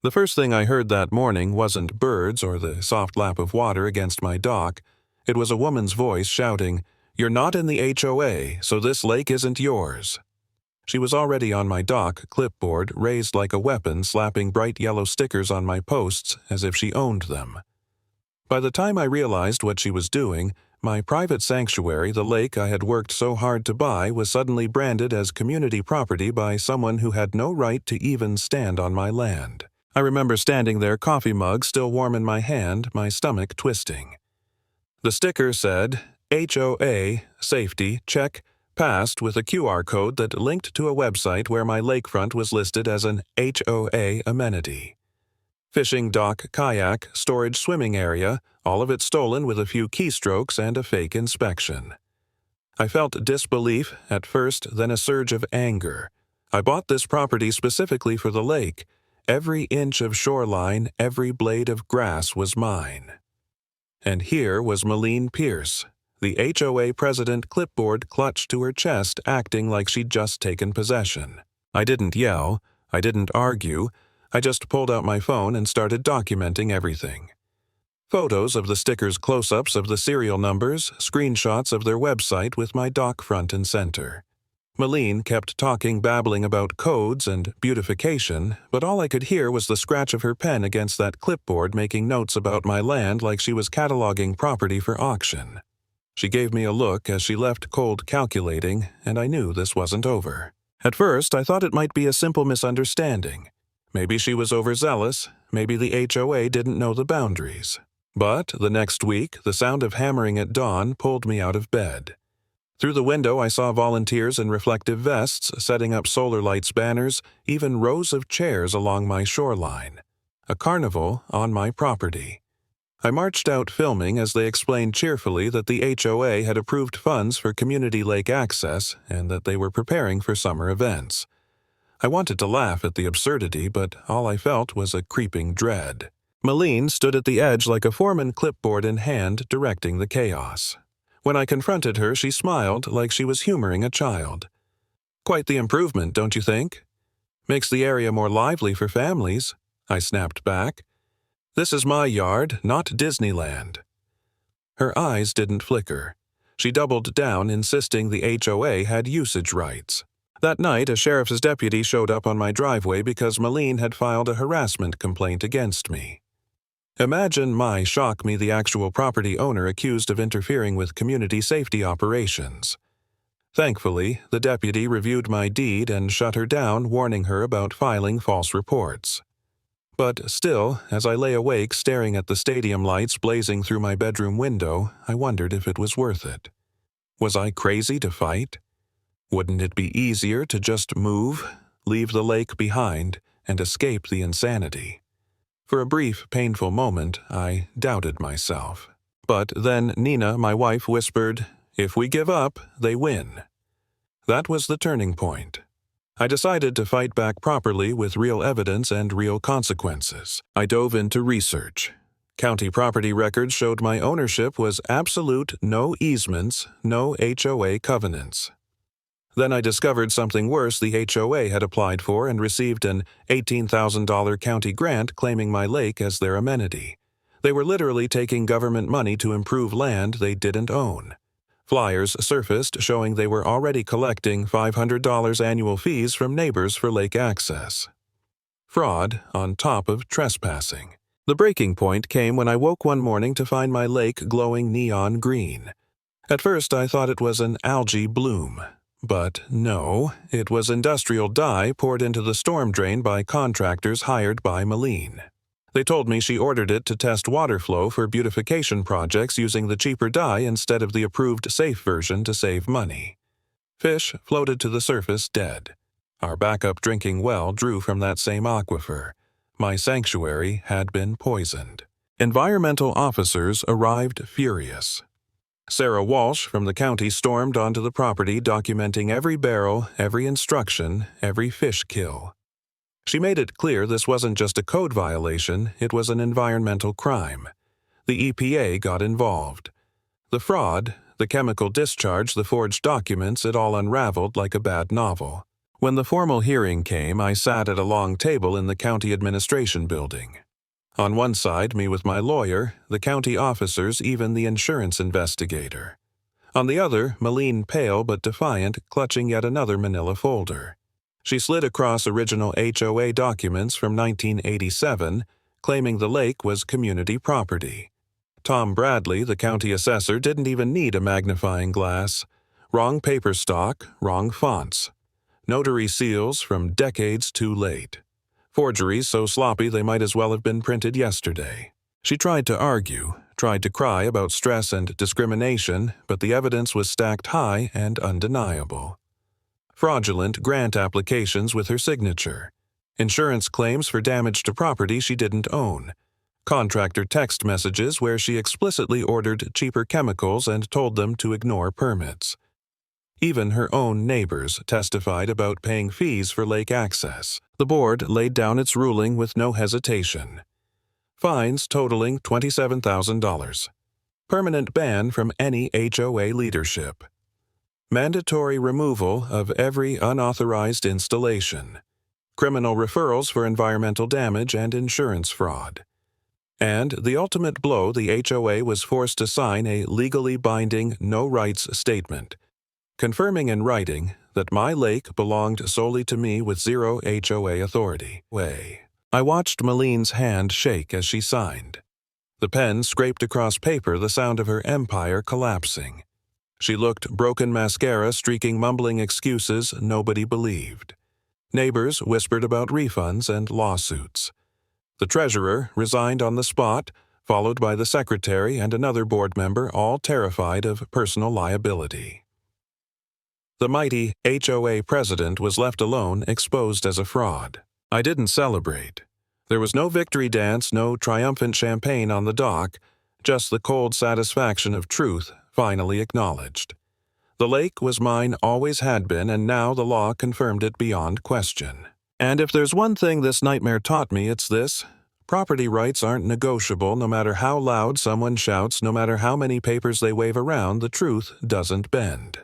The first thing I heard that morning wasn't birds or the soft lap of water against my dock. It was a woman's voice shouting, "You're not in the HOA, so this lake isn't yours." She was already on my dock, clipboard raised like a weapon, slapping bright yellow stickers on my posts as if she owned them. By the time I realized what she was doing, my private sanctuary, the lake I had worked so hard to buy, was suddenly branded as community property by someone who had no right to even stand on my land. I remember standing there, coffee mug still warm in my hand, my stomach twisting. The sticker said, HOA, safety, check, passed, with a QR code that linked to a website where my lakefront was listed as an HOA amenity. Fishing dock, kayak, storage swimming area, all of it stolen with a few keystrokes and a fake inspection. I felt disbelief at first, then a surge of anger. I bought this property specifically for the lake. Every inch of shoreline, every blade of grass was mine. And here was Malene Pierce, the HOA president, clipboard clutched to her chest, acting like she'd just taken possession. I didn't yell. I didn't argue. I just pulled out my phone and started documenting everything. Photos of the stickers, close-ups of the serial numbers, screenshots of their website with my dock front and center. Malene kept talking, babbling about codes and beautification, but all I could hear was the scratch of her pen against that clipboard, making notes about my land like she was cataloging property for auction. She gave me a look as she left, cold calculating, and I knew this wasn't over. At first, I thought it might be a simple misunderstanding. Maybe she was overzealous, maybe the HOA didn't know the boundaries. But the next week, the sound of hammering at dawn pulled me out of bed. Through the window, I saw volunteers in reflective vests setting up solar lights, banners, even rows of chairs along my shoreline. A carnival on my property. I marched out filming as they explained cheerfully that the HOA had approved funds for community lake access and that they were preparing for summer events. I wanted to laugh at the absurdity, but all I felt was a creeping dread. Malene stood at the edge like a foreman, clipboard in hand, directing the chaos. When I confronted her, she smiled like she was humoring a child. "Quite the improvement, don't you think? Makes the area more lively for families," I snapped back. "This is my yard, not Disneyland." Her eyes didn't flicker. She doubled down, insisting the HOA had usage rights. That night, a sheriff's deputy showed up on my driveway because Malene had filed a harassment complaint against me. Imagine my shock, me, the actual property owner, accused of interfering with community safety operations. Thankfully, the deputy reviewed my deed and shut her down, warning her about filing false reports. But still, as I lay awake staring at the stadium lights blazing through my bedroom window, I wondered if it was worth it. Was I crazy to fight? Wouldn't it be easier to just move, leave the lake behind, and escape the insanity? For a brief, painful moment, I doubted myself. But then Nina, my wife, whispered, "If we give up, they win." That was the turning point. I decided to fight back properly with real evidence and real consequences. I dove into research. County property records showed my ownership was absolute, no easements, no HOA covenants. Then I discovered something worse. The HOA had applied for and received an $18,000 county grant claiming my lake as their amenity. They were literally taking government money to improve land they didn't own. Flyers surfaced showing they were already collecting $500 annual fees from neighbors for lake access. Fraud on top of trespassing. The breaking point came when I woke one morning to find my lake glowing neon green. At first I thought it was an algae bloom. But no, it was industrial dye poured into the storm drain by contractors hired by Malene. They told me she ordered it to test water flow for beautification projects using the cheaper dye instead of the approved safe version to save money. Fish floated to the surface dead. Our backup drinking well drew from that same aquifer. My sanctuary had been poisoned. Environmental officers arrived furious. Sarah Walsh from the county stormed onto the property, documenting every barrel, every instruction, every fish kill. She made it clear this wasn't just a code violation, it was an environmental crime. The EPA got involved. The fraud, the chemical discharge, the forged documents, it all unraveled like a bad novel. When the formal hearing came, I sat at a long table in the county administration building. On one side, me with my lawyer, the county officers, even the insurance investigator. On the other, Malene, pale but defiant, clutching yet another manila folder. She slid across original HOA documents from 1987, claiming the lake was community property. Tom Bradley, the county assessor, didn't even need a magnifying glass. Wrong paper stock, wrong fonts. Notary seals from decades too late. Forgeries so sloppy they might as well have been printed yesterday. She tried to argue, tried to cry about stress and discrimination, but the evidence was stacked high and undeniable. Fraudulent grant applications with her signature. Insurance claims for damage to property she didn't own. Contractor text messages where she explicitly ordered cheaper chemicals and told them to ignore permits. Even her own neighbors testified about paying fees for lake access. The board laid down its ruling with no hesitation. Fines totaling $27,000. Permanent ban from any HOA leadership. Mandatory removal of every unauthorized installation. Criminal referrals for environmental damage and insurance fraud. And the ultimate blow, the HOA was forced to sign a legally binding no-rights statement, confirming in writing that my lake belonged solely to me with zero HOA authority. I watched Malene's hand shake as she signed. The pen scraped across paper, the sound of her empire collapsing. She looked broken mascara streaking mumbling excuses nobody believed. Neighbors whispered about refunds and lawsuits. The treasurer resigned on the spot, followed by the secretary and another board member, all terrified of personal liability. The mighty HOA president was left alone, exposed as a fraud. I didn't celebrate. There was no victory dance, no triumphant champagne on the dock, just the cold satisfaction of truth finally acknowledged. The lake was mine, always had been, and now the law confirmed it beyond question. And if there's one thing this nightmare taught me, it's this. Property rights aren't negotiable. No matter how loud someone shouts, no matter how many papers they wave around, the truth doesn't bend.